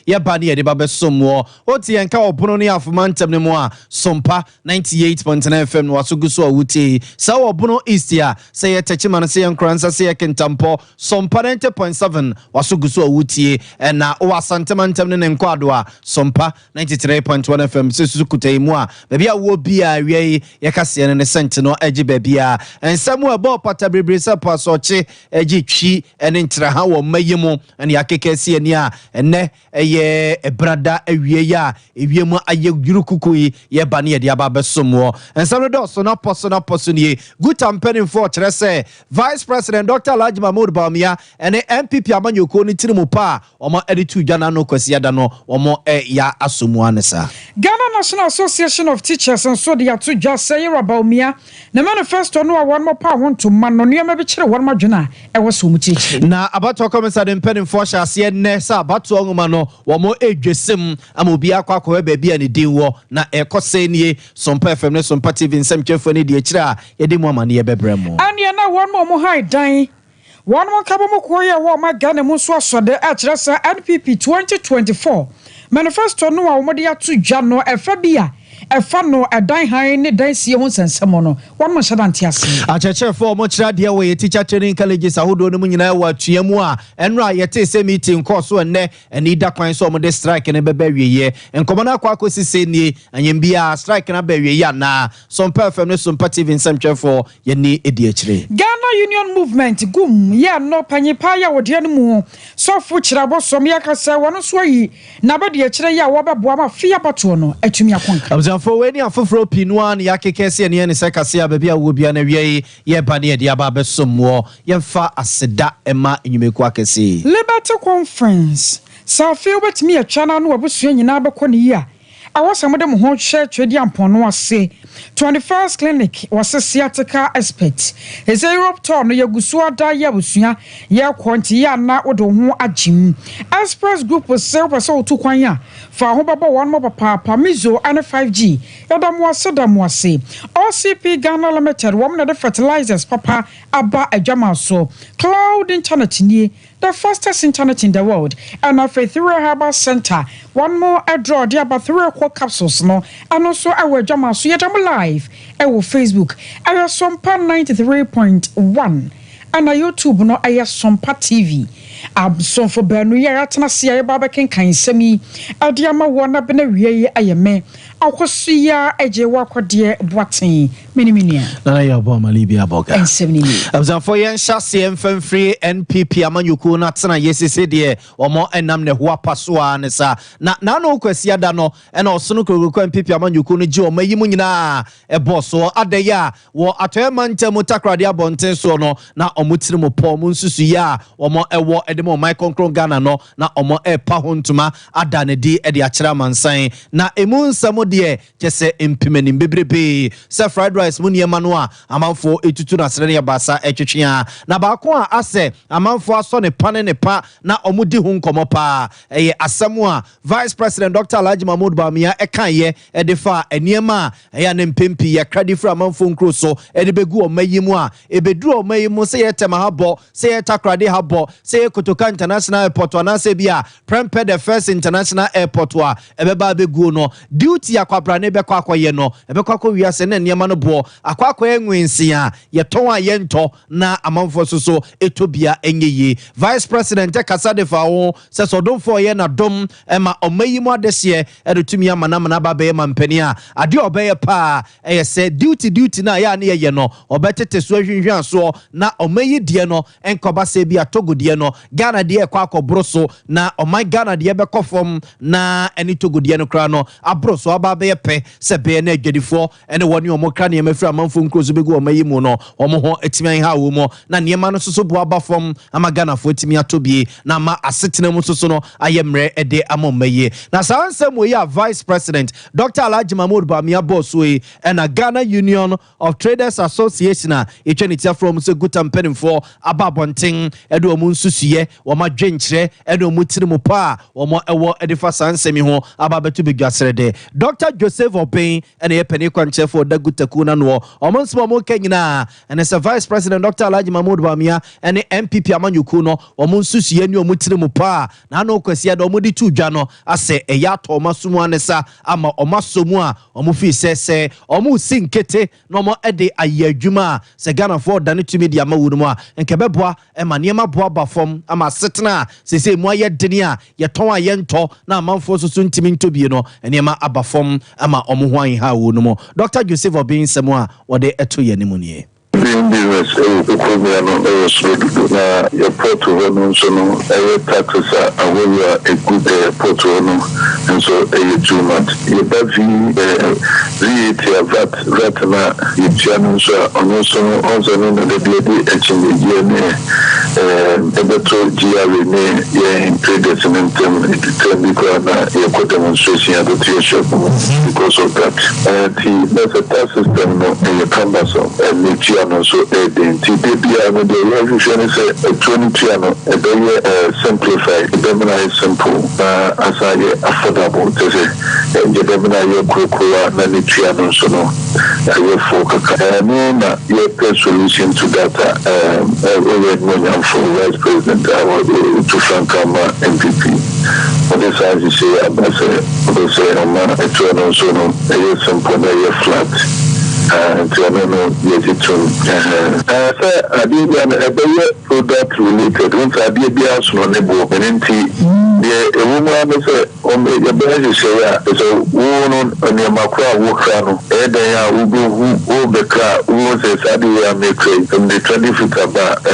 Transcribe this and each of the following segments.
yeba ne de ba besom oti enka obono ne afomantem ne mu a Sompa 98.9 FM no waso guso awuti sa obono East ya say yetechima no say enkransa say kentampo Sompa 90.7 waso guso awuti na o asantemantem ne nkwado a Sompa 93.1 FM sesukutai mu a baabi a wo bia wie yekase ne sente no agi baabi a ensamu abo pata bebre se pasoche agi twi ene ntra ha wo mayimu ene yakekesi ani a ene eye ebrada awie ya ewiemu aye yurukukui ye bane ye dia ba besomo ensamu do so na poso nie gutampenin for kire se Vice President Dr. Alhaji Mahmoud Bawumia ene MPP amanyoko ni tirimu pa omo editu dwana no kwasi ada no omo ya asomu anesa Ghana National Association of Teachers and so they are to just say Bawumia na manifesto no one more pa want to man no niam be kire one madwena e wo so mu teach na abato commensa de mpenin for hyase ne sa abato ngoma no womo edwesem amobi akwa baabi ani dinwo na ekose nie Sompa FM ne Sompa TV nsem twefo ne de kire a yede mu amane ye bebremo ania na one more high dan one more kabo mo koye wo ma Ghana mu so asode a kire sa NPP 2024 manifesto no a wo de ato dwa no efa bia efa no edan han ne dan sie ho nsensem no one mo shadante ase acheche for mo kira de we teacher training colleges ahodo no mu nyina wa tuamu a enra yete se meeting course enne eni da kwan so mo de strike ne beba wieye enkomo na akwa akosise nie anyem bia strike na ba wieye na Sompa FM ne Sompa TV nsem for ye ni edi akire Ghana Union Movement gum ya no panyipa ya wode no mu so fu kira bosom ya kasa wono so yi na ba de akire ya wo beboa ma fia bato no atumi akonka for when you afro pinuan yakekesi ene ne sekase abia wo bia na wie ye ba ne de aba besom yemfa aseda ema enyumeku akese Liberty Conference sa feel bet me a channel no abusua nyina be kɔ ne yi a awosam de mo ho hye twedi ampono ase 21st clinic was a sciatica expert is a Europe tour no yagusu ada ya busua ya kwonti ya na wodo ho agim express group was sell person to kwan ya fa ho baba one mo papa mizo and 5G yadam ase OCP Ghana Limited woman the fertilizers papa aba adwama so cloud internet nie the fastest internet in the world and of a 3 herbal center one more a draw there about 3 capsules no and also our jama so yet live our Facebook our Sompa 93.1 and our YouTube no our Sompa TV so for banu ya atena sia baba kenkan sami adiama wona bena wiye ayeme akosuya eje wakode boaten miniminia na ya bo malibia boga n70 abza for yen hyase mfamfri NPP amanyuku na tena yesese de omo enam ne ho apaso a sa na no kwasi ada no na osono kokoko NPP amanyuku no ji omayi mu nyina eboso adaya wo atoyema ntemu takrade abonten so no na omutiri mo pom nsusu ya omo ewo edemo Michael Kron Ghana no na omo pa hontuma ada ne di e de akira mansan na emu nsamo de kese impimeni bebrebe se fried rice mu niema no a amanfo etutu na sere ne basa etwetwea na baako a ase amanfo aso ne pane ne pa na omo di hu nkomo pa eye asemu a Vice President Dr. Alhaji Mahmoud Bawumia ekaye e de fa eniema eya ne mpempi ya kradi fra amanfo nkro so e de begu omayimu a ebeduru omayimu se yetema habo se yetakrade habo se Kotoka International Airport anase bia Prempeh the first international airport wa ebeba begu no duty akwabra ne bekwa akoye no ebekwa akọ wiase na niema no bo akwa enwensi a yeton a yento na amanfo so etobia enyeye Vice President kasa de fa wo se sodonfo ye na dom ema omayimu adese edutumi amana ba be mampani a ade obeye pa se duty na ya na ye no obetete so ahwehwan so na omayi die no enkoba se bia Togo die no Ghana die kwa akobroso na my Ghana die be kofom na eni Togo die no kra no abroso aba be pe se be na adwadifo ene woni omo kra ne mafiri amanfo nkrozo begu omayi mu no omo ho etimi ha wo mo na niema no soso bo aba fom ama Ghana fo etimi atobie na ma asetena mu soso no ayemre ede amomaye na sansem we ya Vice President Dr. Alhaji Mahmoud Bawumia boss we and a Ghana Union of Traders Association a etwanitia from se gutam penim for ababonten edo omunsusuye ye woma dwenkyere ene omutiri mu pa womo ewo edifa sansemi ho aba betu begwasere de Dr. Joseph Obeng ene ye pani kwanchefo dagutaku na no omonso mo kanyina ene se Vice President Dr. Alhaji Mahmoud Bamia ene MPP amanyuku no omonsusu ye ni omutiri mu pa na no kwasi ade omudi tudwa no ase eya to omasumu anesa ama omasomu a omufi sese omu sinkete no mo ede ayadwuma se Ghana for dane tumi dia mawunu mu a nkebeboa ema niema boa bafom ama setena sese mu aye deni a ye ton aye nto na amanfo so ntimi ntobie no niema abafom ama omuhwan ha wo no mo Dr. Joseph Obeng semu a wode eto ye nimu nie business your portfolio so no taxes are a good portfolio and so too much you VAT na you channel so also no the better GRE in traders and because na demonstration at the shop because of that there's a tax system in the cumbersome and and also the revolution is a 20 a very simplified, very simple, as I affordable to say, the Demina Yokura, Nanitriano, so no, I will focus. I mean, your solution to that, for Vice President, to Frankama MPP. But this, as you say, I say, I'm also no, a simple, a flat. I did a product related. Once I did the house on the board, and the woman is a best say, so one on your macro work, and they are who the car was a Sadia matrix from the 20 feet about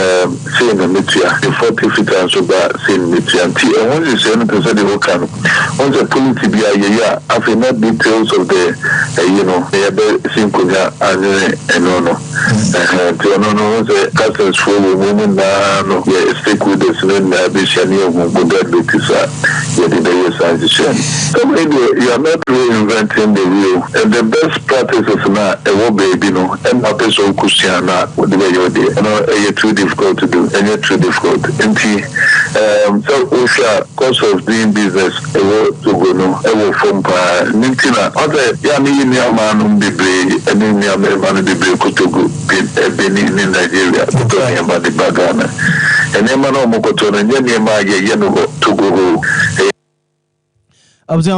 seeing the Mitria, the 40 feet and so about seeing Mitria. And once you say, the work, once the police be a year, after not details of the, they are and no, the cousins for women now, stick with this and be Shania who would get so maybe you are not reinventing the wheel, and the best practice is not a baby, and not so Kusiana, what the way you're there. You're too difficult to do, and you're too difficult. And so, cost of doing business, a word to go, a word from Nintina, other Yami man, the blade, and then Yaman, the blade, Kotogo, Benin in Nigeria, talking about the Bagana, and Emano Mokoton, and Yama, to go.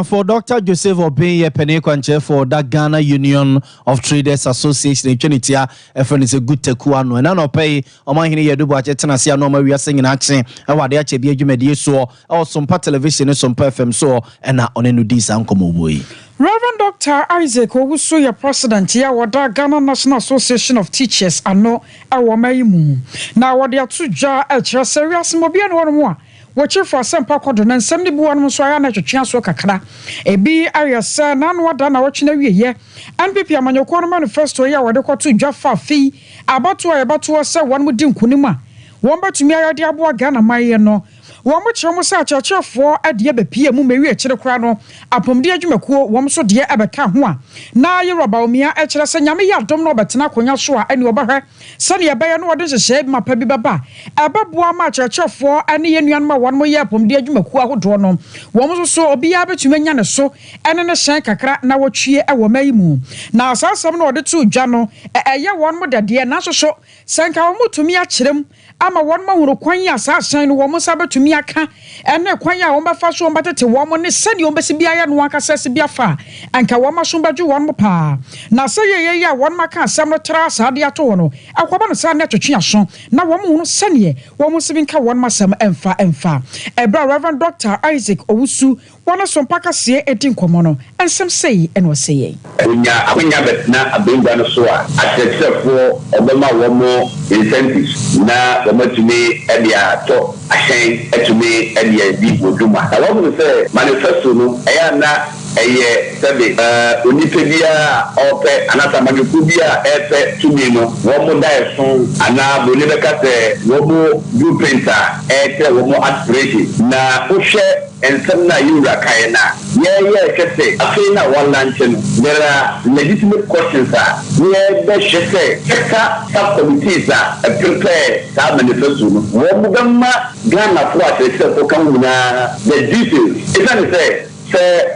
For Dr. Joseph Obeng, Penny Kwanche for that Ghana Union of Traders Association in Trinity, a friend is a good tekuano, and I don't pay on my here do watch it and I see no more we are singing action, and what they actually be a media so, or some part television and some FM so, and now on a new dis and come away. Reverend Dr. Isaac Owusu, your president here, what the Ghana National Association of Teachers, and no, our Mayimu. Now, what they are two jar, a serious Mobian one more. Watch for Sompa Cordon and 71 Muswayana to chance work a cra. A B area, sir, none what done watching a year. And Pipi Amano manifesto here, what they call to Jaffa fee. About to us, one would do Kunima. One but to me, I diabo Ghana, my no. One which almost such a church for a dear P. Mummy, a chilocrano, upon dear Jumaco, one so dear Abacahua. Now you're about me, a church, and Yamia, don't know but Tanako, sure, and you about her. Sunny, a bayan, what is a shade, my baby baba. A babua match a church for any young man 1 more year from dear Jumaco, who draw on. One was so be able to many so, and in a shank a crack now what she a woman. Now, some order two, Jano, a year one more dear Naso so, sank our mood to me at Chilum. Ama one man who quanya sign woman saber to me aka and a quanya on my first one better to woman is send you Bessibia and Waka says Biafa and Kawama Sumbaju one more pa. Now say ya one maka some tras hadiatono. A woman son to Chiason. Now one send ye one must have been one masam and fa. A bra Reverend Dr. Isaac Owusu, one of some paka see 18 comono and some say and was saying. When you bet not a big dinosaur, I said for Obama one more incentives. Now the much me and the top a shame to me and the deep would do my. I want to say manifesto no I am not a Sunday Unipedia or another Manupubia air to me no one more die song and now we never cut one more blue printer air one more aspiration. Now who share and some na you Rakaina. Yeah, Kese, Afina one luncheon. There are legitimate questions. Yeah, the Shese, Cheka, subcommittees prepare that manifesto. Wobugama, Ghana for the details. It's not say,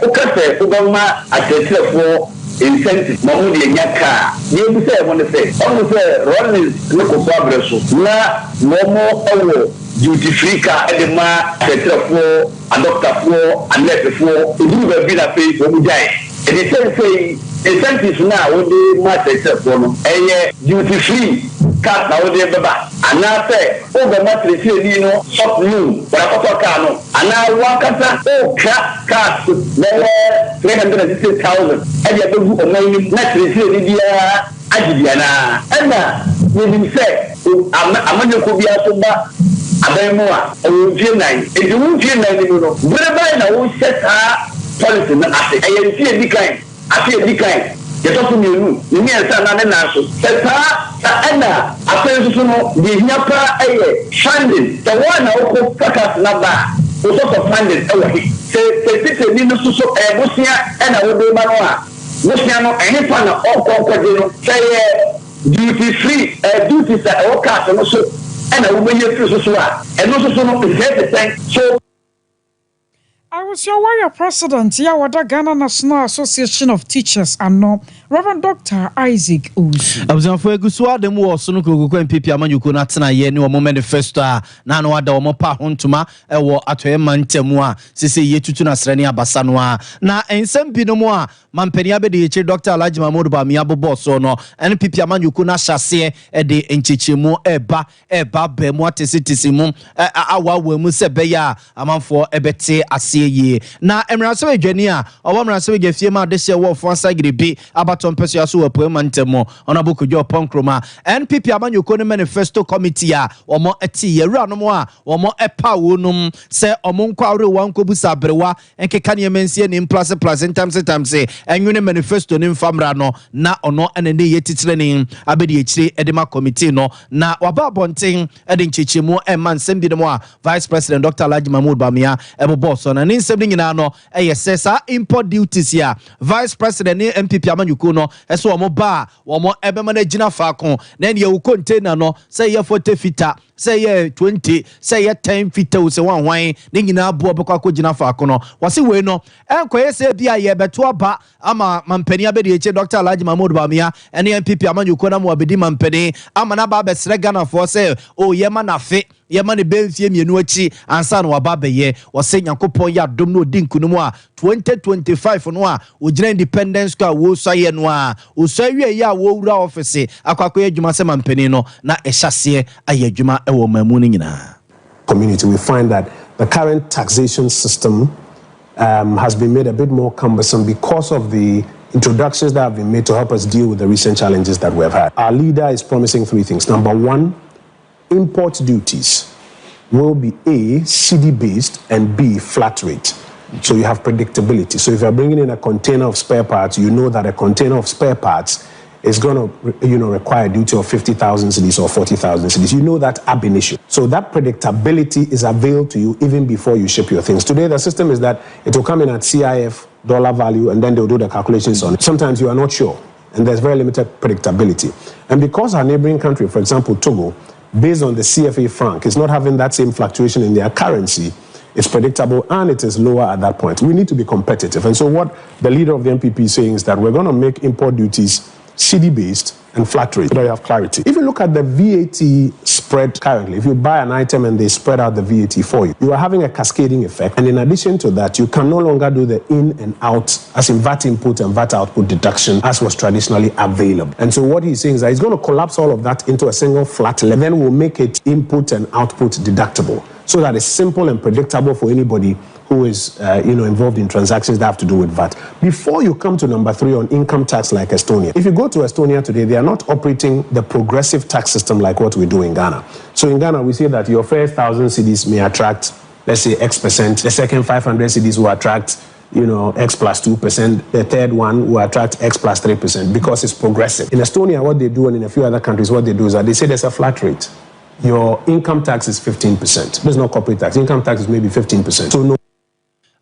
Okase, Obama, at the for incentive mamudi nyaka ye bi say mo ne say on say Rollins ne ko abreso na momo ewo duty free car e de ma tetrafo adoptafo anefefo edu ba bi na pay mo jai e dey say incentives na wo de ma tetrafo no eye duty free car na wo de beba ana say o be ma tresi ni no shop new wa ko car no ana wakata o car na 360,000 e dey be omani na tresi ni dia ajibiana ana ni say amanye ko bia so ba abemu a o vie nan e di wo vie nan ni no whereby na wo set policy na ase e ye tie dikan ase dikan ye to so mienu ni ensa na ne na so seta ana afen so no di hiapa eye funding the one na wo focus na ba o so funding e wo hi se ni no so bosia na wo do ba no a bosia no ene pa na okoko de no say duty free duty sa o ka so no so and I will be here and also no percent so I was your warrior president, Yawada Ghana National Association of Teachers, and no Reverend Dr. Isaac Ozu. I was on for a good sword, the more soon could go and pipi amanyuku natana ye no manifesto na no ada omo pa hontuma e wo atoyema ntemu a sese ye tutu na srani abasano a na ensem bi no mo a mampani abede ye Dr. Alhaji Mahmoud Bamia bobo so no en pipi amanyuku na hyase e de enchichemu eba be mo atesitisi mu awa mu se be ya amanfo ebete ase ye na emraso adwani a owo mraso gafie ma de hye wo fo sagrebi abaton peso aso wo poema ntemo ona bokujo ponkroma NPP amanyuko ne manifesto committee a omo eti yewura no mo a omo epa wonum se omo nkwawre wankobusa brewa enkeka ne mensie ne plus times enwene manifesto ne mfamra no na ono ene ne yetitire ne abedi ekire edema committee no na waba bonten ede nchechemu emman sembi no mo a vice president Dr. Alhaji Mahmoud Bamia ebobo so na nsem ne nyina no eyesesa import duties ya vice president ne MPP amanyuko no eso omo ba omo ebema na gina faako na ne ye container no say ye 40 fita say ye 20 say ye 10 fita wo se wan hwan ne nyina abo beko akogina faako no wase we no enkoye se bia ye beto aba ama mampani abedi eche Dr. Alhaji Mahmoud Bamia ene MPP amanyuko na mo abedi mampani ama na ba besre Ghana for say o ye ma na fe ye ma ne benfie mienu achi ansa no waba beye wose nyankopon ya dom no dinkunumu a 2025 no a ogina independence ka wo so ye no a o so wie ya wo wura office akwakoye adwuma se mampani no na ehyase aye adwuma e wo mamu no nyina community. We find that the current taxation system has been made a bit more cumbersome because of the introductions that have been made to help us deal with the recent challenges that we have had. Our leader is promising three things. Number one, import duties will be A, CD-based, and B, flat rate. So you have predictability. So if you're bringing in a container of spare parts, you know that a container of spare parts is going to require a duty of 50,000 cedis or 40,000 cedis. You know that ab initio. So that predictability is available to you even before you ship your things. Today, the system is that it will come in at CIF dollar value, and then they'll do the calculations on it. Sometimes you are not sure, and there's very limited predictability. And because our neighboring country, for example, Togo, based on the CFA franc, is not having that same fluctuation in their currency, it's predictable and it is lower at that point. We need to be competitive. And so what the leader of the MPP is saying is that we're going to make import duties CD-based and flat rate, so that you have clarity. If you look at the VAT spread currently, if you buy an item and they spread out the VAT for you, you are having a cascading effect. And in addition to that, you can no longer do the in and out, as in VAT input and VAT output deduction, as was traditionally available. And so what he's saying is that he's going to collapse all of that into a single flat level, then we'll make it input and output deductible, so that it's simple and predictable for anybody who is involved in transactions that have to do with VAT. Before you come to number three on income tax like Estonia, if you go to Estonia today, they are not operating the progressive tax system like what we do in Ghana. So in Ghana, we say that your first 1,000 cedis may attract, let's say, X percent. The second 500 cedis will attract, X plus 2%. The third one will attract X plus 3% because it's progressive. In Estonia, what they do, and in a few other countries, what they do is that they say there's a flat rate. Your income tax is 15%. There's no corporate tax. Income tax is maybe 15%. So no.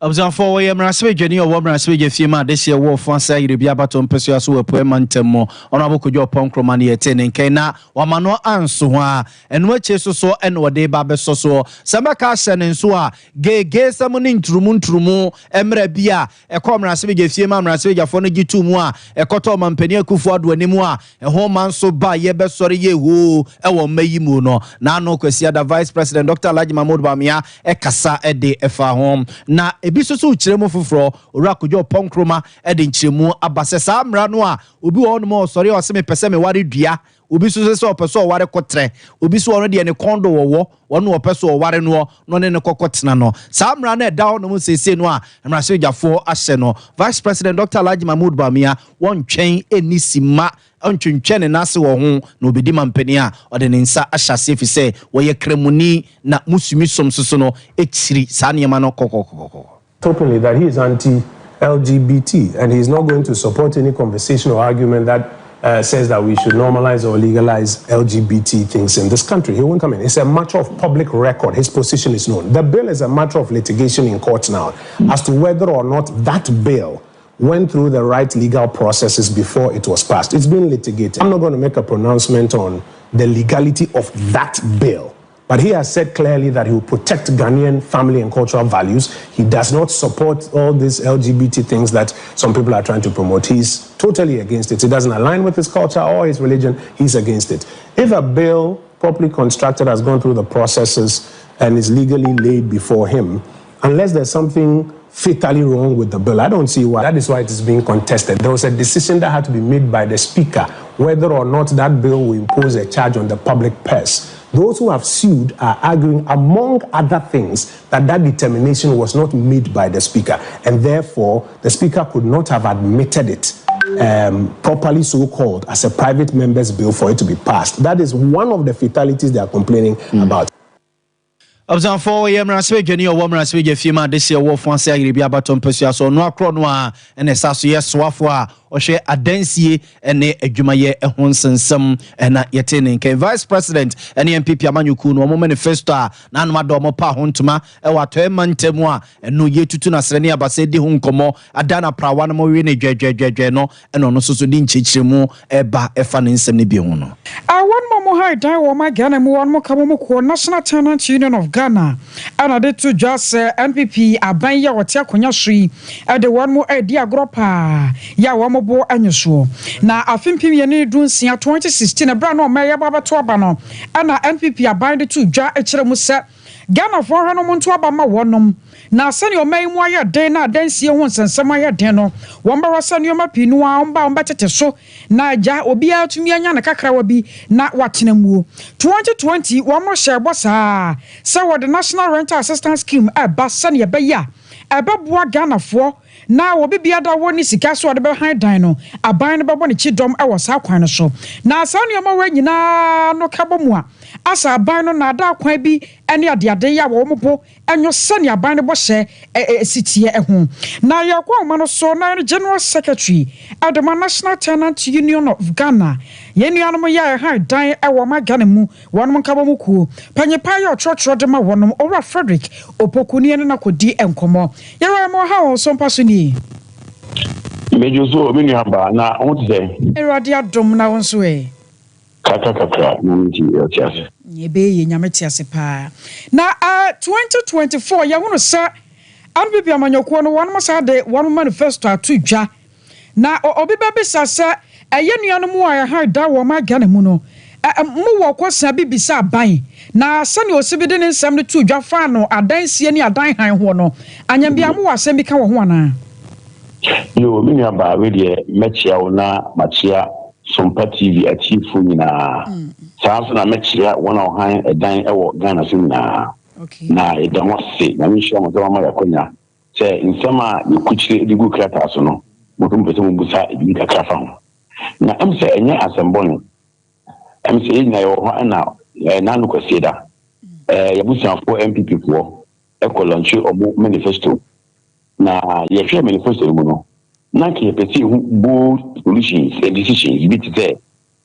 Observe for your Maraswe Jenny or Womaraswe Fima, this year war for say the Biabaton Pesua so a poemantemo, honorable Kujo Poncromani attending Kena, Wamano Ansua, and which is so and what day Babe Soso, Samaka San and Sua, gay summoning Trumu, Emre Bia, a comraswe Fima, Rasweja Fonigi Tumua, a Cotoman Penia Kufuad Wenimua, a home man so by Yebe sorry ye woo, a one Meyimuno, Nano Quesia, the Vice President Dr. Laji Mahmoud Bamia, a Kasa Ede Efa home. Na ebisoso chiremo fufuro ora kojo ponkroma edin chiremu abase samra no a obi won mo sori o se me pese me ware dua obi so se opeso ware kotre obi so already ne kondo wowo wonu opeso ware no no ne kokotena no samra na da no sese no a mrasejafo ahye no Vice President Dr. Laji Mahmoud Bamia won twen enisima ontwentwene nase wo ho na obedi mampani a ode ne nsa ahyase fi se wo ye kremuni na musumi somsoso no ekiri sanema no kokokoko. Openly that he is anti-LGBT and he's not going to support any conversation or argument that says that we should normalize or legalize LGBT things in this country. He won't come in. It's a matter of public record. His position is known. The bill is a matter of litigation in court now as to whether or not that bill went through the right legal processes before it was passed. It's been litigated. I'm not going to make a pronouncement on the legality of that bill. But he has said clearly that he will protect Ghanaian family and cultural values. He does not support all these LGBT things that some people are trying to promote. He's totally against it. It doesn't align with his culture or his religion. He's against it. If a bill properly constructed has gone through the processes and is legally laid before him, unless there's something fatally wrong with the bill, I don't see why. That is why it is being contested. There was a decision that had to be made by the Speaker whether or not that bill will impose a charge on the public purse. Those who have sued are arguing, among other things, that that determination was not made by the Speaker, and therefore the Speaker could not have admitted it properly so-called as a private member's bill for it to be passed. That is one of the fatalities they are complaining about. Observe for Yamraswe Jenny or Womaraswe Fima, this year war for say the Biabaton Pesua so no cronwa and a sasu yes swafwa. Oshe adensie ene adwumaye ehonsensem ena yetene nke Vice President ene MPP amanyuku no mo manifesto a na no madomo pa hontuma e wato emantemu a eno yetutu na srene abase di ho nkomo adana prawa no mo wi ne dwedwedwedwe no eno no soso di nchichiremu eba efa ne nsem ne bi ho no one more high die wo ma Ghana mu one more kamo ko National Tenant Union of Ghana and they to just NPP aban ya wote akonya sui e de one more e di agropa ya wo bo anyeso na afimpim ye ne dunsia 2016 bra no ma ya baba to aba no ana NPP abind to dwa e kire mu se Ghana for hano mo to aba ma wonom na sani o mai mu aye den na dansie ho nsensem aye den no won ba wasani o ma pinu a on ba tete so na ja obi atumi anya na kakra wa bi na watena muo 2020 won mo share bossa so what the National Rental Assistance Scheme e ba sani e ba ya e ba boa Ghana for na wo bibia da woni sika so de be han dan no aban no bebo ne chidom e wo sa kwan no so na sa nneoma wa nyina no ka bomu a asa aban no na da kwan bi ene adeade ya wo mobo enyo sane aban no bo hye sitie ho na ya kwa ma no so na General Secretary of the National Tenant Union of Ghana yenuanom ya han dan e wo ma Ghana mu wonom ka bomu ku panyepa ya otrotrod de ma wonom Owura Frederick Opokuni ene na kodi enkomo yewa mo ha wo Sompa so ni mejozo mini hamba na onte erade adom na wonso kaka nti yotiase yebe ye nyame tiase pa na 2024 ya wono sa anbibia manyoko no won masa de won manifesto atudwa na obeba bisa sa eye nuanom a ha da wo ma Ghana mu no mu wo kwasa bibisa aban na sani osibide ne nsam ne tudwa fa no adansie ni adan han ho no anyambia mu wasem bi ka wo ho ana yo mini aba we de mechia na machia Sompa TV atifu nyina saanso na mechia wona ohan edan ewo Ghana so nyina na edamose na misho mo ma yakonya se nsema ikuchire digu krata so no motum pese mo busa ebi kakra fa ho na emse enye asembon emse nyina yo ho na nanu kwasieda yabusanfo MPP fo ekolonchi obo manifesto na yehwe manifesto mu no na ke pese hu bold solutions and decisions bit there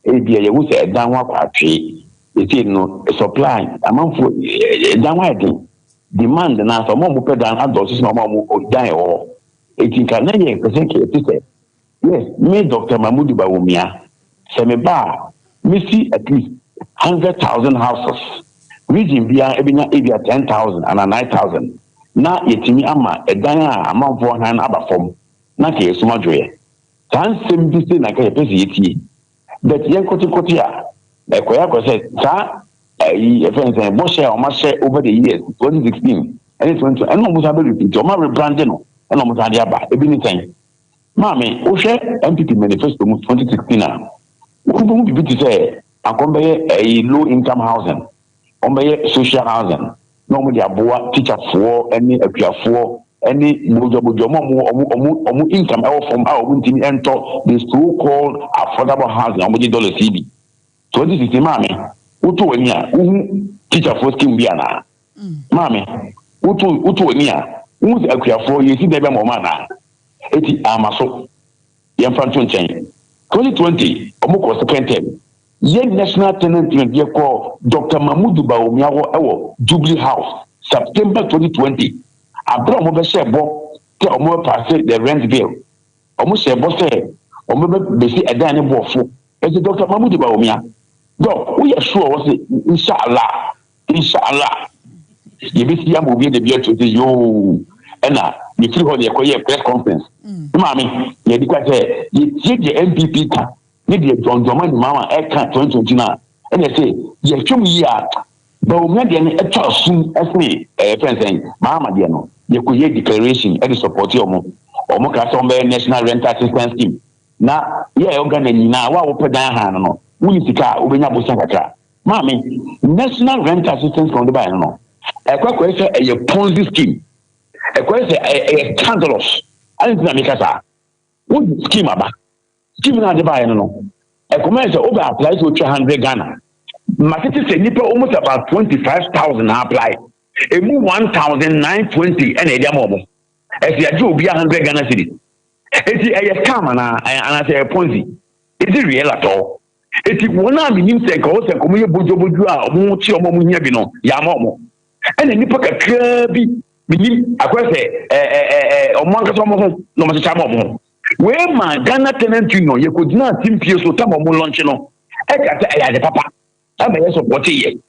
ebia ye wo se edan wa kwatwe eti no supply amanfo edan wa den demand na so mo pe dan adults na mo dan o etinka na ye person ke say yes me Dr. Mahmoud Bawumia se me ba me see at least 100,000 houses region bia ebenya 10,000 and 9,000 na yetimi ama edan a amanfo han abafom na ke suma joye tan sem bi se na ke pese yeti but yen koti a ekoya ko say sa friends and boss share over the years 2016 and 2020 and no musa be repeat o ma rebrand no and no musa dia ba ebi ni tan mami o share MPP manifesto 2016 a wo bi bi say akombe low income housing ombe social housing no mo dia boa teacher for any apiafo any bojo mo income from our ntimi ento the so called affordable housing omo di dollar CB 2016 mami utu wani a teacher for scheme bia na mami utu wani a apiafo yesi debe mo ma na eti amaso yemfa nchen 2020 omo ko second term ye national tenant ye call Dr. Mahmoud Bawumia wo Jubilee House September 2020 abro mo be share bo te omo pass the rent bill omo share bo say omo be si edan ne bo fo e Dr. Mahmoud Bawumia do we are sure was inshallah ye be si am obi de bia to say yo na ye free hall ye ko ye press conference mami ye di kwa say ye tie the MPP ka ni de jonjoma ni mama e ka 2020 na e dey say ye twum yi a Bawumia de ne etwa sum esme friends mama de no ye ko ye declaration e dey support omo ka so be national rental assistance scheme na ye organ nyina wa wo pedan ha no wuni sika obenya bosan kakra mami national rental assistance from the buy no ekwa say a Ponzi scheme ekwa say a scandalous ani na make sa wo scheme aba scheme na de buy no ekwa say over apply to 200 Ghana market say nipa almost about 25,000 apply emu 1,920 and e dey mo if you do be 100 Ghana cedis eti a scam na and say a Ponzi is it real at all eti wona minim se ko se ko ye bojo a omo chi omo hia bi no ya ma omo ene nipa kakra bi minim akwese omo anka omo ho no ma cha ma omo we ma Ghana tenant union ye ko dina timpie so tam omo launch no e ka se ya de papa ama ye support ye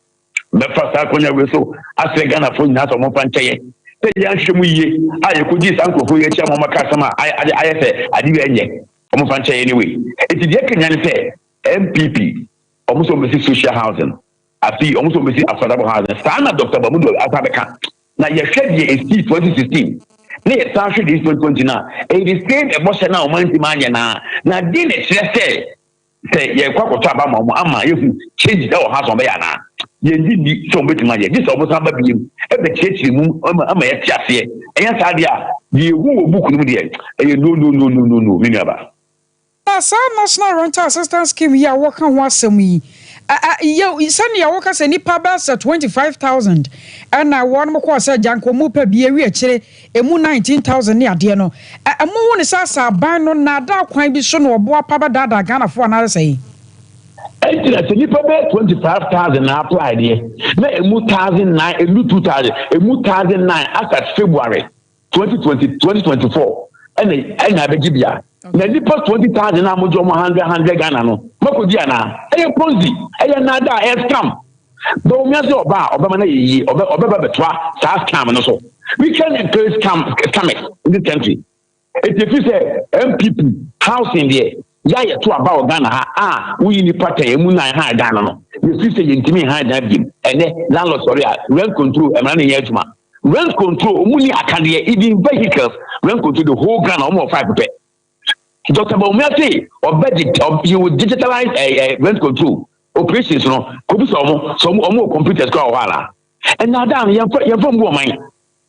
me fa sa konya we so ase Ghana fo nyina so mo fa ncheye se ya hwemu ye aye ko ji sankofo ye cha mo maka sama aye se adi we enye omo fa ncheye anyway eti de kenya ne se MPP almost on social housing. I see almost on affordable housing. Sana Dr. Bamudo Asabeka. Now you said the 2016. Near Sashi this 2020 now. It is same emotion now, Manti na. Now, didn't it say, yeah, Quackotaba Mama, you change our house on Bayana. You did so much money. This almost a baby. Every church room, I'm a chassis. And yes, idea. You will book with no, never. Sa national rental assistance scheme ya working wasem yi yo sani ya worker say nipa ba 25,000 and na one mo ko say janko mu pa bi ewi akire emu 19,000 ne ade no mo woni sa ban no na da kwan bi so no obo apaba dada Ghana fo na say enti na nipa ba 25,000 na apply there na emu 1,009 emu 2,000 emu 1,009 as at February 2024 and I beg you na nipa 20,000 na mo jo mo 100 Ghana no mako dia na e Ponzi e na da e scam do mi aso oba ma na yi oba betwa sa scam no so we can encourage scam in this country if you say MPP housing there ya ye to about Ghana ha we nipa tan emu 9 ha Ghana no if you say yintimi ha da bi ene landlord sorry rent control e ma na ye adwuma rent control omuni akade even vehicles rent control the whole Ghana almost 5%. Dr. Bawumia say, you will digitalize rent control operations. No, could be some more computers go wala. And now, down you're from woman.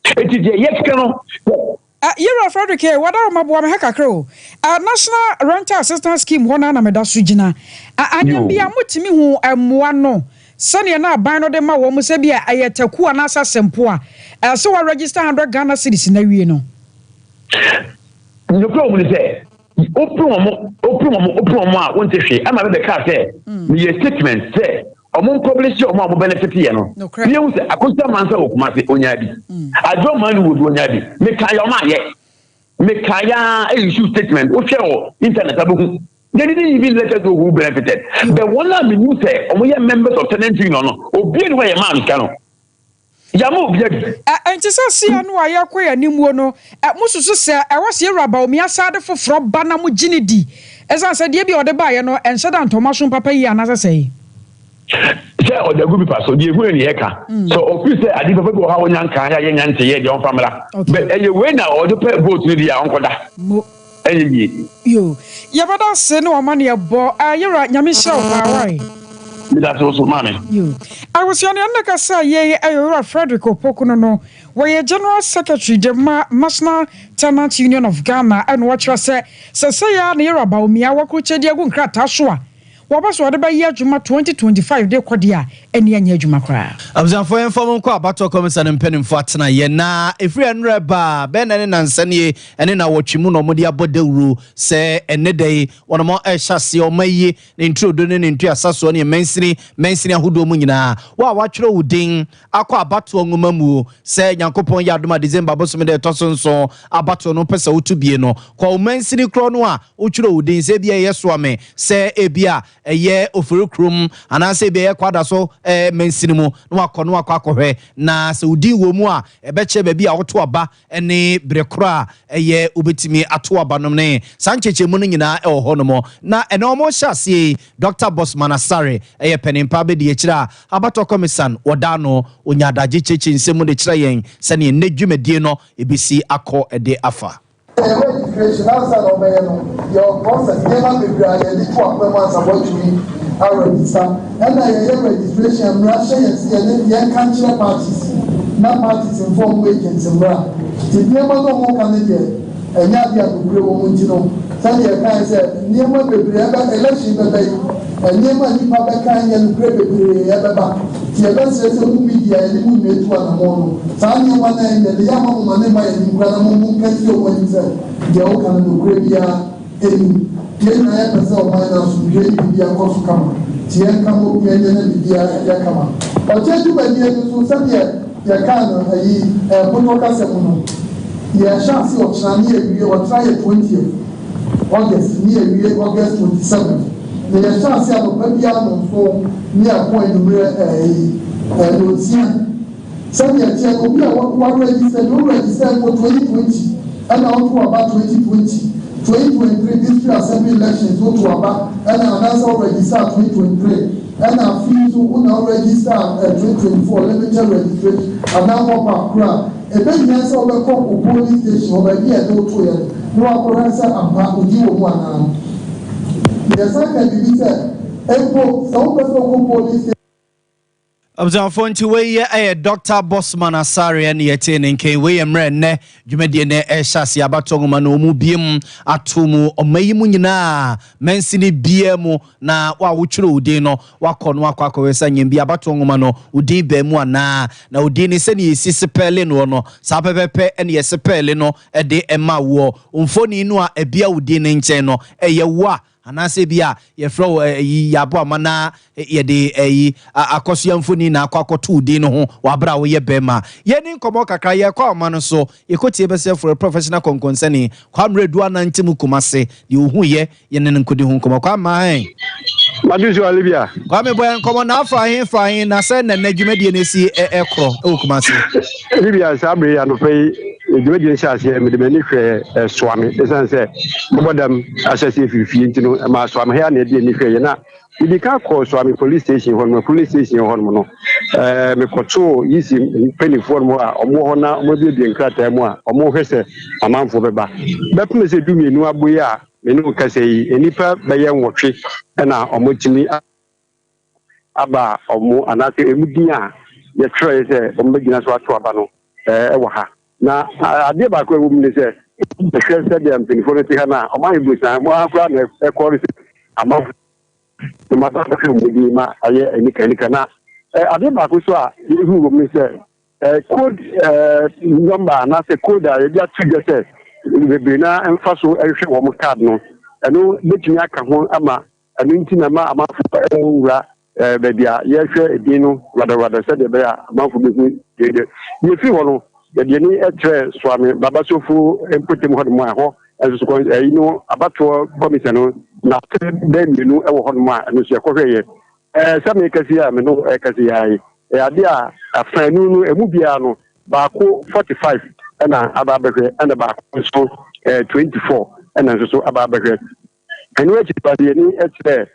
It is yes, Colonel. You're Frederick, what are my boy Hekakro? National Rental Assistance Scheme, one and a Sujina. I be a mutimi who am one no. Sunny and I bind on them, Womusebia, I at a Kuanasa Sempua. So I register 100 Ghana cities in the Reno. The problem is there. Open one, I want to say, I'm a car say, the statement say, Omo publish your mom benefit here no. You say akosia man say okuma se onya bi. Adwo man would onya bi. Me kaya ma ye. Me kaya issue statement o share internet abuhu. They didn't even let us know who benefited. The one that we say, we are members of tenant union, or be away a man can. Yamu, and to see no I acquire Nimuno, at Musu say, I was here about me aside for from Banamu Ginidi. As I said, Yabi or the buyer, and said on Thomasun Papa, and as I say. Say, or the group pass, so the Eka. So, if you say, I didn't know how young Kaya and Tia, your family. But you win now, or the vote with the uncle. Yo, Yabada say no money abo. You're right, Yamisha. Why? That's also money. You. I was young and say, yeah, Frederick Opokuno, no. Where General Secretary, the National Tenant Union of Ghana, and what you say, say, near about me, I work with Diagun Kratashua. What was what about year Juma 2025 de kwadia eni anya Juma kra abzanfo inform ko abato komisan mpenim fatna ye na efri enre ba be na ne nsane ene na wotwimu no modi abodewuru se ene dai wono mo ehase o mayi ne introdo ne ntu asaso ne mensini ahodo mu nyina wa watwere wudin akọ abato ngoma mu se nyankopon ya adoma December bosom de tosonso abato no pesa wotubie no kwa mensini kro no a wotwere wudin se bia yeso ame se ebia eye ofurukrum anase be kwada so mensinimu no akono akwakohwe na se udi wo mu a ebeche ba bia woto aba ene brekora eye obetimi ato aba no ne sancheche mu no nyina honomo na ene omo hyase Dr. Bosman Asare eye penimpa be de kira abato komisan wodano onyadaje cheche nsemu de kira yen se ne nedwumadie no ebisi akọ ede afa registration outside of your process never be granted to a months about you are register and your registration Russia and the country parties not parties inform agents and the never no more Canadian and yet you have to grow Sunday can say never be election and never ni papa kan ya nukre bebre ya baba ti e ba se mu media ni mu metu anamono sa ni ma na ya ya ma mu na ma ya ni kwa na mu kan ti o wani se je o kan nukre bia eni ye na ya pese o ma na su je bia ko su kama ti en kan mo ye na bia ya kama o je ju ba ni e so Sunday ya kan ayi bono ka se mu no ya chance o trani e o try 20th August ni e August 27th the chance of Pabia for near point Lucian. Some years ago, we are registered for 2020 and out to about 2020. 2023 district assembly elections go to about and another register 2023 and our fees who now register 2024 limited registration and now up crowd. A big answer of a police station over here, no occurrence and part of you one. The second is some person police. Observe nti we Dr. Bosman Asare and yete nke we emre ne dwumede ne ehase abatongoma na omu biem atomu omayimu nyina mensini biemu na wa wotwere udin no wakono akwakowesa nyimbi abatongoma no udin ba mu ana na udin ne se ne sisipele no sa pepepe ene yesipele no de ema wo umfoni no a ebia udin ne nchen no eyewa anase bia ye flow yabo amana ye de akoso yamfoni na akwakoto udi no ho wabra wo ye bema ye ni nkomo kakra ye kwa amano so ye kotie bese for professional concern kwa mredu anantim kumase de ohu ye ne nkodi hu nkomo kwa ma Madusu Olivia kwa me boy nkomo na afa hin na se na nadwumade ne si ekro kumase Olivia sabre ya no fei edwumade nhyase me de mani hwe soame esan se bodam asase fifie ntino ma soame he na de ni hwe ye na ibi ka ko soame police station hon police station hon no me koto yisi penifo mo a omo ho na mo de nkrata mu a omo hwese amanfo beba bepme se dumienu aboye a menu kasei enipa beye nwotwe na omotimi aba omo anase emudin a ye try se ombegina so ato aba no ewo ha na ade ba ko ewu mne se hwese de penifo no ti ha na oman busa mo akwa na ekori amanfo no mata ko mudi ma aye enika na ade ba ko so a ehu wo mne se code number na se code a ye dia trigger se bebe na emfaso ehwe wo card no eno betumi aka ho ama eno nti na ma amafa wura baby ya hwe edinu wada said be amanfo be hu de ye fi ho no de ni etre swami baba sofu empotem ho mo ho enso ko inu abato commission no na de menu e wo ho mo a no se ko hwe ye sami kasi a me no kasi ai ade a afanu no emu bia no ba ko 45 na ababehwe na ba ko so 24 na so ababehwe enu e ti pa de ni etre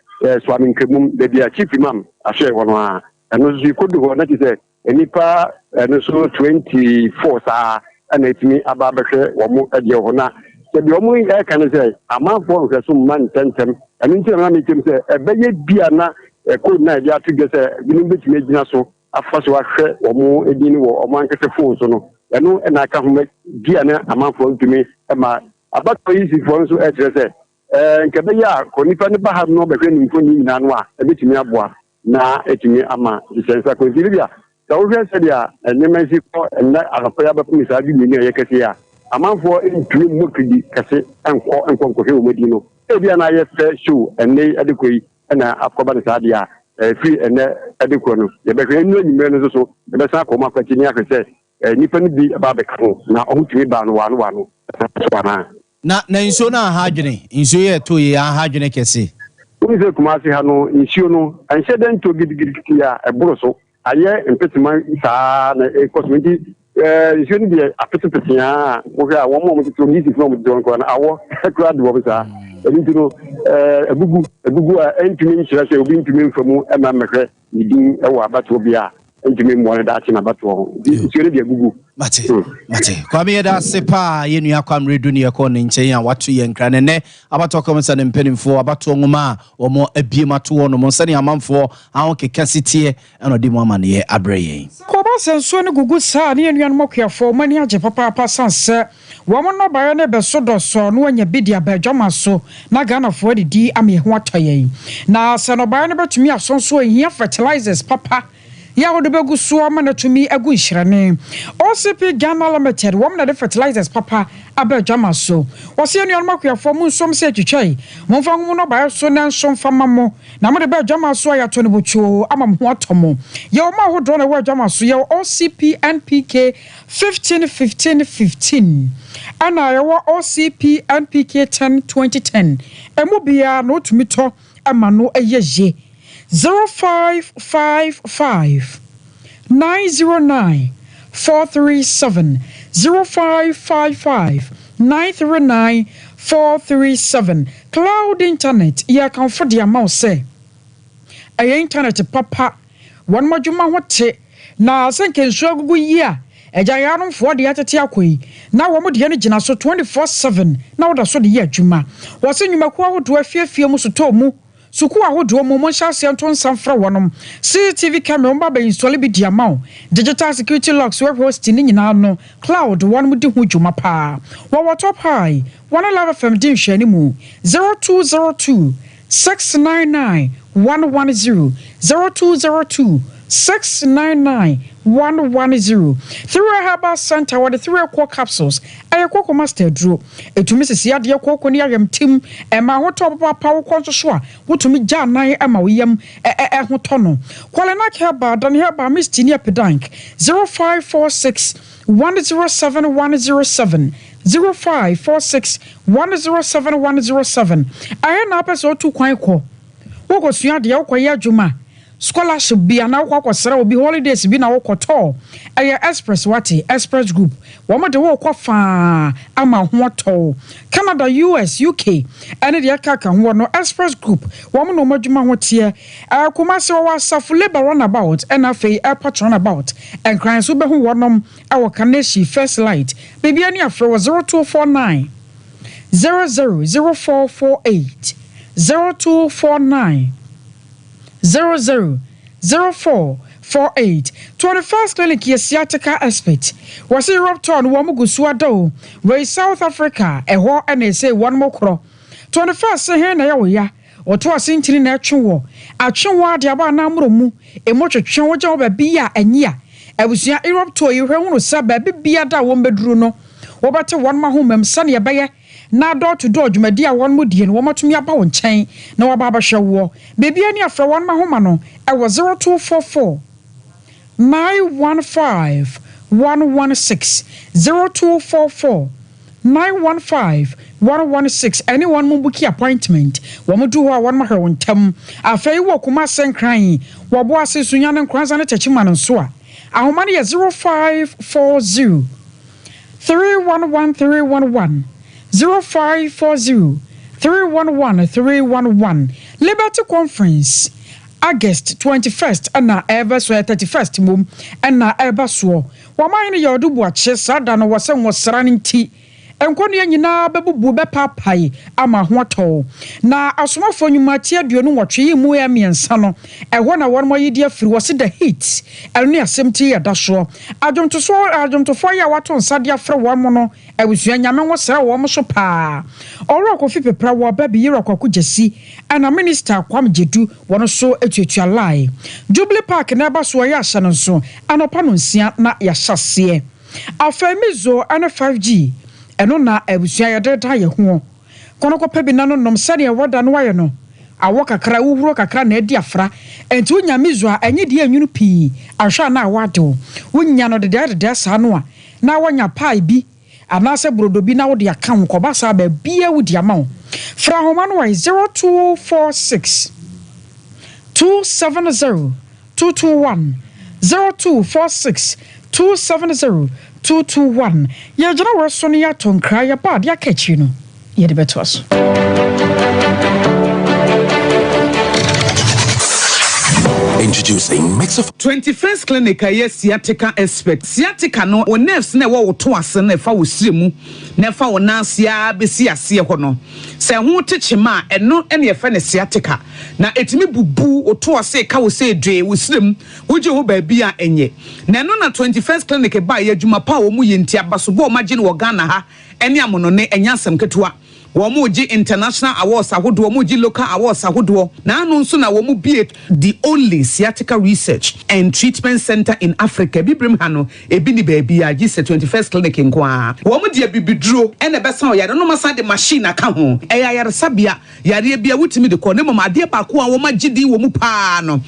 swami nkemum de bia chief imam ahwe wono a eno so ikodu ho na ti se enipa eno so 24 saa na etimi ababehwe wo mu ade ho na se bi omu e kan se amanfo hwe so man tentem enu nti na me tim se ebeye bia na code na dia tigese binu betimi agina so afaso ahwe wo mu edini wo omo ankese phone so no eno na ka ho bia na amanfo ntumi ma abato yisi fo so etrese nkebe ya ko nipa ne ba ha no behwe ni mfo ni nyina no a ebetimi aboa na etimi ama sensa ko diribia ka wo hwe se dia enyemasi ko na arafa ya ba fu misa bi ni yekese ya amanfo ntumi mu kidi kase enko hwe wo medi no ebia na ye fe show enne adekoi na akoba ne sadia free enne adekoi no ye behwe enu anyime no so ye be sa ko ma kwati ni afese nipa ni bi ba be ka na ohutumi ba no wano na inso na ahadwene inso ye to ye ahadwene kese unse kumasi ha no insio no anhye den to gidigidi ya eboro so aye empetima saa na cosmetic insio ni bi apetepete ya wo hwa wo mo to ni si from don ko na awo kra de wo bisa ebintino ebugu a entumi nhyira se obi ntumi mfamu ema mehwe nidin ewo abato bia entumi mo ne da achi na abato insio ni bi ebugu mate kwa me da sepa ye nua kwam redu ne yakọ ne nchen a wato ye nkra ne ne abato komisa ne mpenimfo abato nwoma omo abiemato wo no mo sane amanfo ahon kekasitie eno di mo amane ye abreye ko ba senso ne gugu sa ne nua no makuafo mani age papa sanse wo mo no baye ne beso doso no anya bidia badwama so na ganafo adidi ame ho atoye na se no baye ne betumi asonso ehia fertilizers papa ya wodo begu so ama na tumi agu nhirane OCP Ghana Limited wo na de fertilizers papa abadwama so wo se enu makuafo mu nsom se twitwai mo mfa hu no ba so na nsom fama mo na mo de badwama so ya to ne bochuo ama mo atomo ye o ma hodo na wadwama so ye OCP NPK 15 ana ye wo OCP NPK 10 emu bia no tumi to ama no eyeje 0555 909 437 0555 939 437 Cloud Internet ya kan for the amount say ay internet papa one majuma hote na senke nso agugu yi a eja yaron fo de atete akoi na wo mo de ne gina so 24/7 na wo da so de yi adwuma wo se nwuma ko ahodo afiafie mu so to mu suku ahodo mo hyase anton sanfra wonom CCTV camera mba ba install bi diamount digital security locks web hosting ni nyina no cloud one mu di hu dwuma pa wo top high one love FM din hwani mu 0202 699 110 0202 699 110 through a herbal center with the 3 core capsules ayekoko master draw etumi sisi ade ekoko ni ayam tim ema hoto papa wo konso so a wotumi gya nan ema wo yam hoto no kwalena herbal dan herbal misty ni epidank 0546 107 107 0546 107 107 ayena apeso tu kwan ko wo go sua de ekoko ya dwuma scholarship bia na kwakosera obi holidays bi na wokoto aya express express group wo mo de wo kofa ama ho to Canada US UK ene de kaka ho no express group wo mo no madwuma ho tie akoma se wo asafu labor runabout and afei airport runabout and cran so be ho wonom awo Kaneshi first light bibia ni afro 0249 000448 0249 000448 21st clinic yesiatica expert was Europe town womugu suado we South Africa eho na say one mokro 21st he na yawo ya oto asintiri na atwewo ade aba na amromu emotwetwe wo gya ba bia anya abusua Europe to yehwe hunu sa ba bia da wo mbeduru no wo bate one ma ho mem sane ye beye na door to door dwumadi a won mu die no womatumi aba won chen na waba abahwe wo bebi ani afra won ma homa no e wo 0244 915 116 0244 915 116 anyone mu book appointment wo mu du ho a won ma hwe ntam afei wo kuma senkran wo bo ase sunya ne nkranza ne techima no so a ahoma ne 0540 311 0540 311 Liberty Conference August 21st and ever so 31st mum and ever so wamane ye odubu ache sada no wose nwosra nti enkonu ye nyina bebubu be papai ama hoto na asomafo nyumati aduonu nwotwe yi mu ya miensa no eho na won moyidi afiri wose the hit enu asemti ya daso adwomtofo ya wato nsade afre won mo no ewusua nyame nwosra won mo so pa oro kofi pepra wo babi yiro kwaku jesi ana minister kwam jedu won so etuatua lai Jubilee Park na ba so ya hye no so anopa no nsia na ya hyase afamizo ana 5G eno na ebusua ya deda ye ho kono ko pebi na no nom sane woda no waye no awo kakra wuhuro kakra na edi afra enti unya mizo a enye de anwunu pii ahwa na awado unya no de sa no a na wanya pai bi anase brodo bi na wo de aka ho koba sa ba bia wudi ama wo fra homa no 0246 270 221 0246 270 221 ya jana waso ne ya tonkra ya ba dia kachi no ye de beto aso Introducing Mix of 21st Clinic sciatica expert. Sciatica no o nerves na wo to ase na fa wo siremu na fa wo nansia besi ase ho no. Se ho techema eno ene ye fa ne sciatica na etimi bubu o to ase ka wo se dwe wo sirem wo je ho ba bia enye. Na eno na 21st Clinic ba ye adwuma pa wo mu ye ntia baso bo magine wo Ghana ha ene amono ne enyasem ketewa. Womuji international awards ahodo womuji local awards ahodo na anu nso na womu be the only sciatica research and treatment center in Africa bibrim hano ebi ni baby a gise 21st clinic nkoa womu de bibiduro ene besa o yare no masa de machine aka ho yare sabia yare bia wutimi de ko ne mama de ba ko a wo magidi womu pa no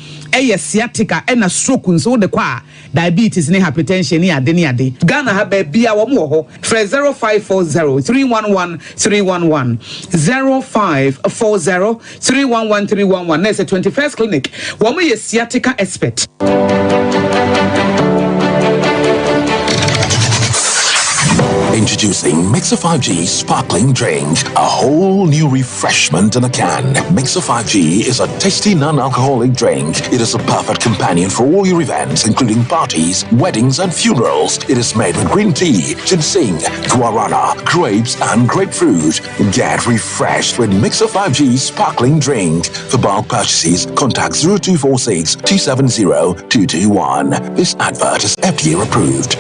sciatica ena stroke nso de kwa diabetes ne hypertension ne ade Ghana ha baby a womu ho 0540 311 311 0540 311 311 There's a 21st clinic. Woman is sciatica expert. Introducing Mixer 5G Sparkling Drink, a whole new refreshment in a can. Mixer 5G is a tasty non-alcoholic drink. It is a perfect companion for all your events, including parties, weddings, and funerals. It is made with green tea, ginseng, guarana, grapes, and grapefruit. Get refreshed with Mixer 5G Sparkling Drink. For bulk purchases, contact 0246 270 221. This advert is FDA approved.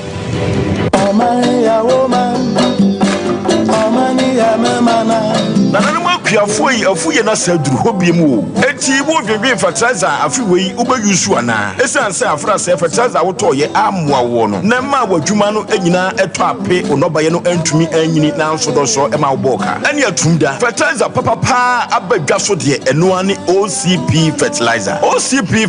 Piafoi afuye na saduru hobie mu eti wo dwedwe fertilizer afiwei ubayusu ana esanse afra se fertilizer wotoye amwa wo no na ma wadwuma no anyina eto ape onobaye no antumi anyini na nsodoso ema woboka ane atumda fertilizer papa abadwa so de eno ane OCP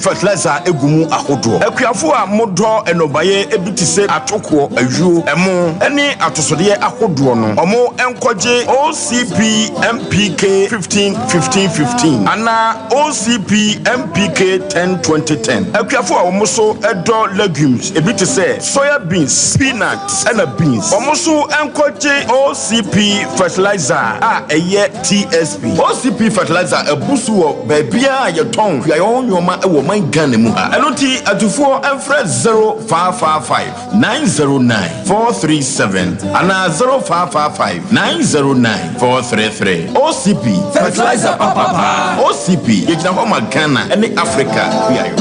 fertilizer egumu ahodo akuafo a modo enobaye ebitise atoko ajuo emo ane atosode ahodo no omo enkoje OCP MPK 15 ana OCP MPK 10 akuafo a omoso edo legumes ebiti say soya beans, peanuts and beans omoso enkoje OCP fertilizer a eye TSP OCP fertilizer ebusu wo baabia ye ton ya yonyoma e wo man Ghana mu enoti atufo enfre 0555 909 437 ana 0555 909 433 OCP fertilizer papa OCP yegina ho ma Ghana ene Africa biayo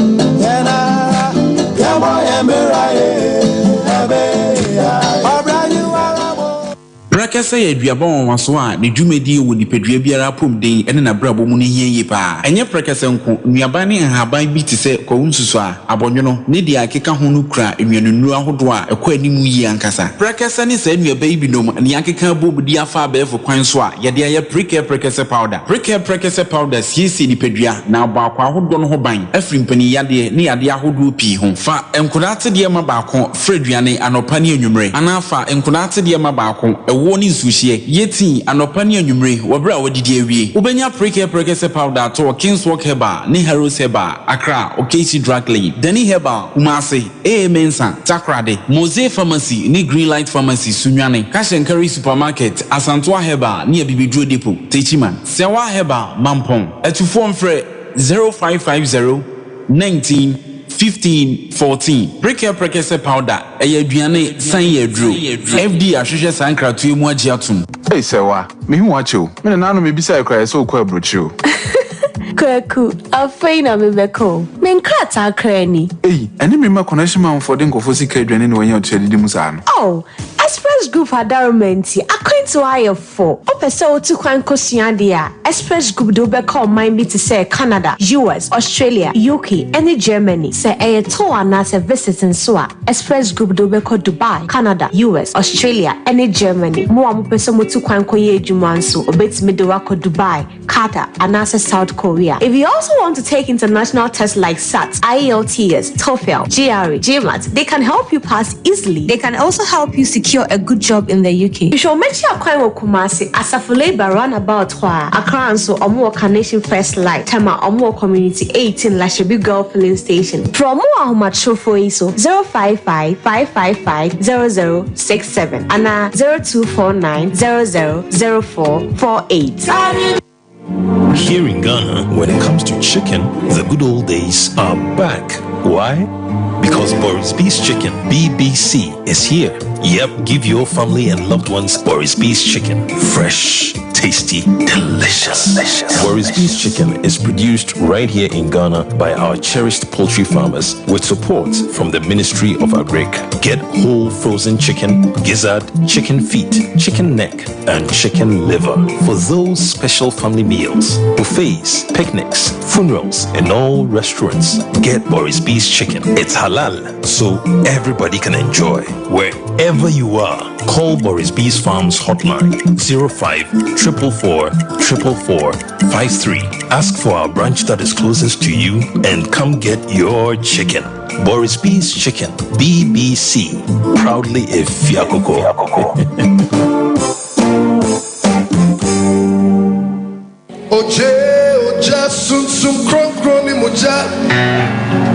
Prakasa ye aduaba won so a ne dwumadi wo nipadua biara pom den ene na brabo mu ne hie pa enye prakasa nko nuaba ne haban bi te se kwunsusu a abonwono ne dia akeka ho no kura enwanunu ahodo a ekọ animu yi ankasa prakasa ne sa nuaba yi binom ne akeka bobudi afa abefo kwan so a ye de aye prakasa powder prakasa powder siesi nipadua na abakwa ahodo no ho ban afrimpani yade ne yade ahodo pi ho fa enkodate de ma baako freduane anopa ne anwumre anafa enkodate de ma baako ewo ni nsuhie yeti anopa ne anwumre wobra wodidi awie ubenya prakasa powder to Kingswalk Herbal ne Harrows Herbal Accra Okesi Drug Lane Dani Herbal Kumasi Mensa Takrade Mose Pharmacy ne Greenlight Pharmacy Sunwane Kashenkari Supermarket Asantwa Herbal ne Bibidro Depot Techiman Sewa Herbal Mampong etufo mfre 0550 19 15 14 Prakasa powder aduane san yedro FD ahwehwe sankratu emu agiatum Hey sewa me hu acho me na no me bisa ekra so kwa brochu Kwaku, afeina mebeko. Menkrata krani. Hey, eni me ma connection man for den kofo sika aduane ne wanya otwedi mu sa no. Oh, Express Group adarumenti akwantu aye for. Opese otu kwan kosua dia. Express Group do be call mind be to say Canada, US, Australia, UK, and Germany. Say a tour na se visiting so a Express Group do be call Dubai, Canada, US, Australia, and Germany. Mo am pese mo tu kwan koye adwuma nso obetimi de wako Dubai, Qatar, and South Korea. If you also want to take international tests like SAT, IELTS, TOEFL, GRE, GMAT, they can help you pass easily. They can also help you secure a good job in the UK. You should make sure you Kumasi Asafo Labor roundabout Accra and so Omo Nation First Light, Tema Omo Community 18 Lashabi Girl Filling Station. From Omo Macho for ISO 055 555 0067 and 0249 000448. Here in Ghana, when it comes to chicken, the good old days are back. Why? Because Boris B's Chicken, BBC, is here. Yep, give your family and loved ones Boris B's Chicken. Fresh, tasty, delicious. Boris B's Chicken is produced right here in Ghana by our cherished poultry farmers with support from the Ministry of Agric. Get whole frozen chicken, gizzard, chicken feet, chicken neck, and chicken liver for those special family meals, buffets, picnics, funerals, and all restaurants. Get Boris B's Chicken. It's halal, so everybody can enjoy. Wherever you are, call Boris B's Farms hotline 05 444 53. Ask for our branch that is closest to you and come get your chicken. Boris B's Chicken, BBC, proudly a Fiakoko. Oja sun kron moja.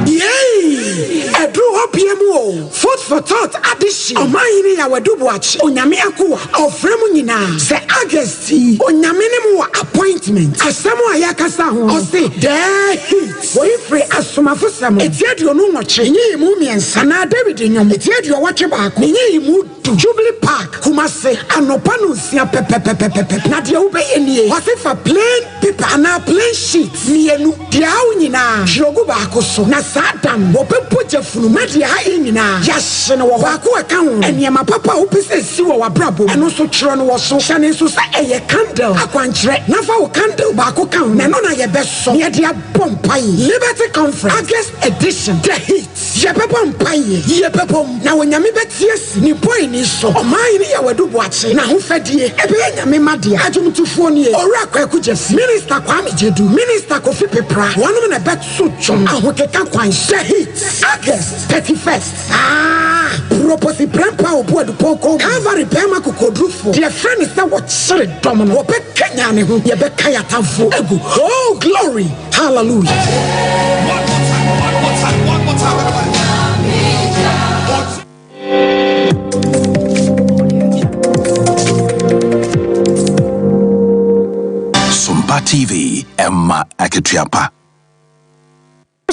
Yay! Edru hopiemu. Food for thought addition. Omayini ya wedubuachi. Onyame akuwa. Ofremu nyina. Se Augusti. Onyame nemu appointment. Asemu ayakasa ho. Ose there hit. Boy free asomafo semu. Etiedio no nwoche. Nyi mu miensa na David nyom. Etiedio wache baako. Nyi mu Jubilee Park. Kumase anopa no sia pepepepepe. Na de ubeye nie. Wase fa plain paper na plain sheet. Mienu. Dia nyina. Jogu baako so. Na Satan wo pepo jefunu media ha nyina. Yahye no wo baako aka ho. Eniema papa wo pese si wo wabrabo. Eno so kiro no wo so. Shane so sa eye candle. Akwankyere. Na fa wo candle baako ka ho. Na no na ye beso. Ne dia bompai. Liberty Conference August edition. The hit. Ye bompai. Ye bebom. Na wonyame betiesi. Ni boy ni so. Omai ni ya wedu boache. Na ho fedie. Ebe nyame made. Adwumtufo ni. Ora kwaku jesi. Minister Kwame Jedu. Minister Kofi Pepra. Wonu na bet so chon. Ahokeka kwan. The hit. August 31st. Proposi prempa obuadu poko. Calvary pema kukodrufo. Dear friend is that what sere domino. Ope Kenya ne ho. Ye be kaya tamfo. Egu. Oh glory. Hallelujah. One more time. Sompa TV, Emma Akitiapa.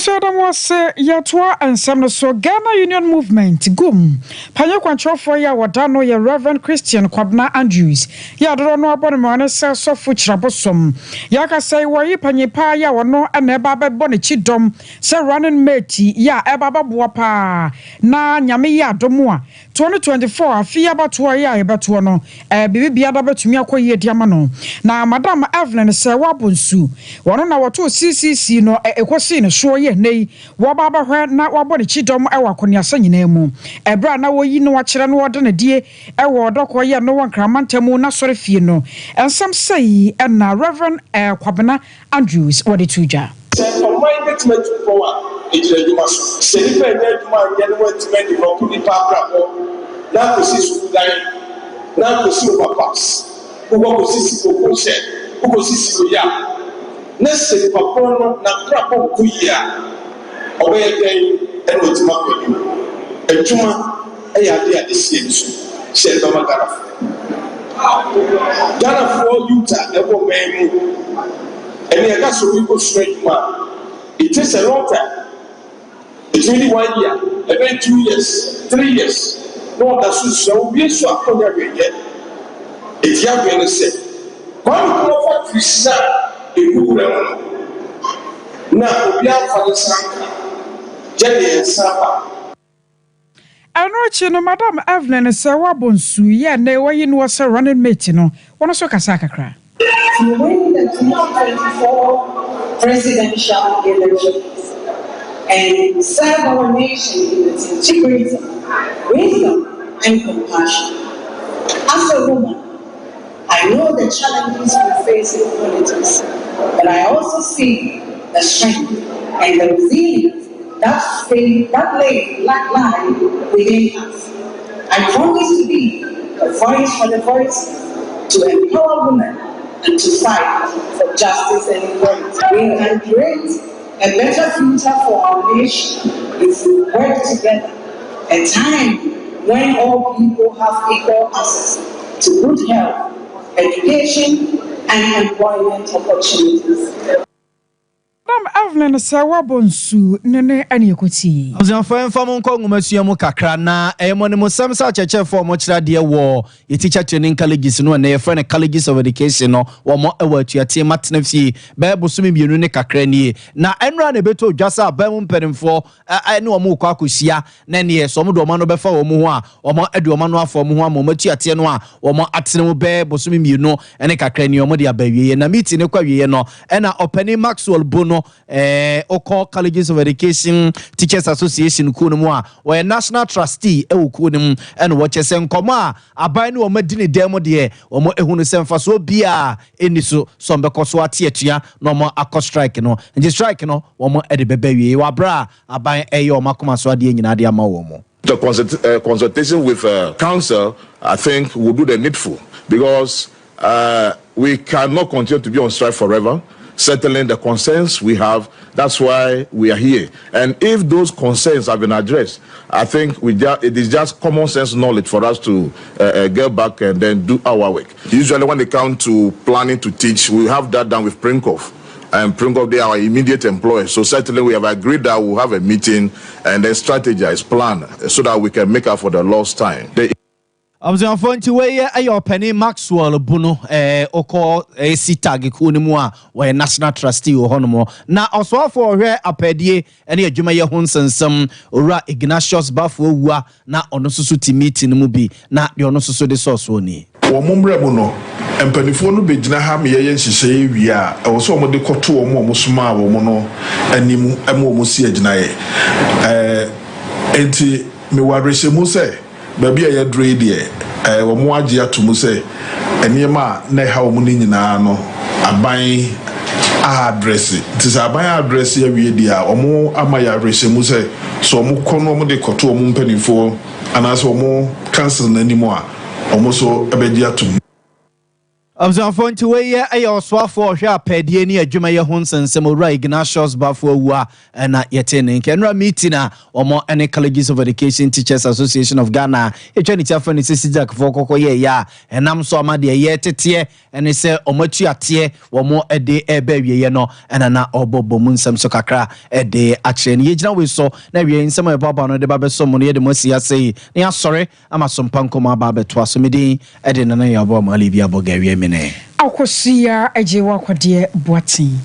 Adam was Yatua and some so Ghana Union Movement Gum Panya Quancho for ya Wadano ya Reverend Christian Kwabna Andrews Yadrono Abonimana so fuch rabosom Yaka say why Panya ya wano and Ebaba Bonichi dom se running mate ya Ebaba Buapa na Nyami ya domua 2024 afia batua ya ebatuono bibi biada betumi akoye diamano na Madam Evelyn se wabonsu wono na woto CCC no ekosi ne so ye nei wo baba hwe na wabɔ ne chidom ewa koniasa nyina mu ebra na woyi no wakere no wode ne die ewo dɔkɔ ye no wankramantamu na sɔre fie no ensam sei na Reverend Kwabena Andrews wode tuja combine between two power ejirejuma so se ni pe ejirejuma ye no wetin develop ni pa na ko si su dai na ko si overpass ko si si ko se ko si si ya na se papa no na krapɔ ko ya obey den and with market ejuma ade sie so se ba Ghana for Utah ebo men and you got so people straight man. It takes a long time. It's only 1 year, even 2 years, 3 years. No, that's so we so upon every year. It's young and say, one for Christian, a good now, we are for the Sanka, Jenny and Sompa. I know no Madam Evelyn is a wabonsu, yeah, ne way in was a running mate, no, one of Sokasaka cry. To win the 2024 presidential elections and serve our nation in its integrity, wisdom, and compassion. As a woman, I know the challenges we face in politics, but I also see the strength and the resilience that lie within us. I promise to be a voice for the voiceless, to empower women, and to fight for justice and equality. We can create a better future for our nation if we work together. A time when all people have equal access to good health, education, and employment opportunities. Evelyn say wabonsu nene ani ekoti Ozanfo mfam nko ngumasuamu kakra na emonimo samsa cheche for mo kira de wo ye teacher training colleges no na ye friend colleges of education no wo mo ewatuate matena fie ba bosumi bienu ne kakra ni na enra na beto dwasa ba mu mperimfo ne wo mo kwa akosia na ne so mo do ma no befa wo mo ho a wo mo ade wo ma no afo mo ho a mo matuate no a wo mo atene mo be bosumi bienu ne kakra ni wo mo de abawie na meeting ne kwa wie no na Openi Maxwell Bono Oko Colleges of Education Teachers Association kunumu a we national trustee kunumu and watch sen koma aban no madini demo de omo ehunu semfa so bia eniso so mbekoso atietua no mo akọ strike no nje strike no omo ede bebewie wa bra aban eyo makoma so ade nyina de ama wo mo. The consultation with council, I think, will do the needful because we cannot continue to be on strike forever. Settling the concerns we have, that's why we are here. And if those concerns have been addressed, I think it is just common sense knowledge for us to get back and then do our work. Usually when they come to planning to teach, we have that done with Prinkov. And Prinkov, they are our immediate employers. So certainly we have agreed that we'll have a meeting and then strategize, plan, so that we can make up for the lost time. Abuzanfo nti weye Openi Maxwell Bono oko sitag kunimu a we national trustee wo hono na osofo ohwe apedie ene adwuma ye ho nsensem ora Ignatius Bafo wua na ono susu ti meeting mu bi na de ono susu de source oni wo momre mu no empanifo no begina ha me ye nhihye wi a wo so mo de koto wo mo soma wo mo no animu emo mo si agina ye enti me wadrehye mu se baby a yadre de wo mo agye atomu se enema na ha wo ni nyina no aban address it is aban address ya wie dia wo mo ama ya rehemu se so mo kono mo de koto mo mpanifo anaso mo cancel na nimo a wo mo so abedi atom Amzafo nti weye aye oswafo ohwe apedie ni adwuma ye ho nsensem owura Ignatius Bafo awua na yetene kenra meeting a omo ene Colleges of Education Teachers Association of Ghana etwa ni tiafo ni sisijak fo kokko ye ya enam so amade ye tete ene se omatu ate womo ede ebawie ye no ena na obobom nsem so kakra ede akye ni yegina we so na wie nsem e baba no de ba beso mo ne de mo siase ni asore ama Sompa nkoma ba beto asomedi ede na ya bo ma libia bogawie mene akosia eje wakwade boatin